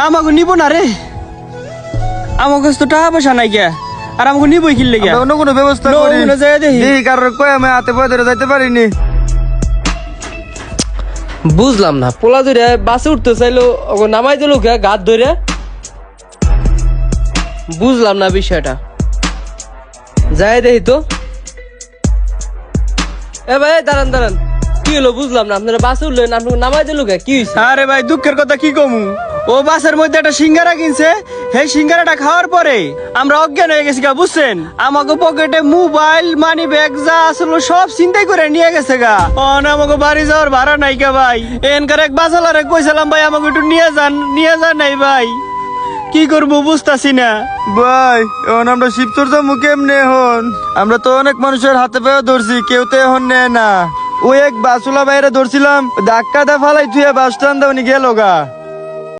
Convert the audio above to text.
আমাকে নিব না রে, আমার কাছে তো টাকা পয়সা নাই গিয়া, আর আমাকে নিবই কিনলে গিয়া অন্য কোনো ব্যবস্থা করি যাই দেখি। কারোর কই আমি হাতে পয়সা ধরে যাইতে পারিনি। বুঝলাম না, পোলা ধরে বাসে উঠতে চাইলো ওকে নামাই দিল কে গাত ধরে, বুঝলাম না বিষয়টা। যাই দেখি তো। এ ভাই দাঁড়ান দাঁড়ান, কি হলো বুঝলাম না, আপনারা বাসে উঠলেন আপনাকে নামাই দিল কে, কি হয়েছে? আরে ভাই দুঃখের কথা কি কমু, ও বাসের মধ্যে একটা সিঙ্গারা কিনছে, সেই সিঙ্গারাটা খাওয়ার পরে আমরা অজ্ঞান হয়ে গেছি গা, বুঝছেন? আমাকে পকেটে মোবাইল মানি ব্যাগ যা আসলো সব চিন্তাই করে নিয়ে গেছে গা। আমাকে বাড়ি যাওয়ার ভাড়া নাই কে ভাই, এনকার এক বাসালারে কইছিলাম ভাই আমাকে একটু নিয়ে যান নাই ভাই, কি করবো বুঝতাছি না ভাই এখন আমরা শিবচর যাবো কেমনে? এখন আমরা তো অনেক মানুষের হাতে পায়ে ধরছি, কেউ তো এখন নেয় না। ওই এক বাসুলা বাইরে ধরছিলাম, ধাক্কা দা ফালাই তুই বাস স্ট্যান্ড উনি গেল গা।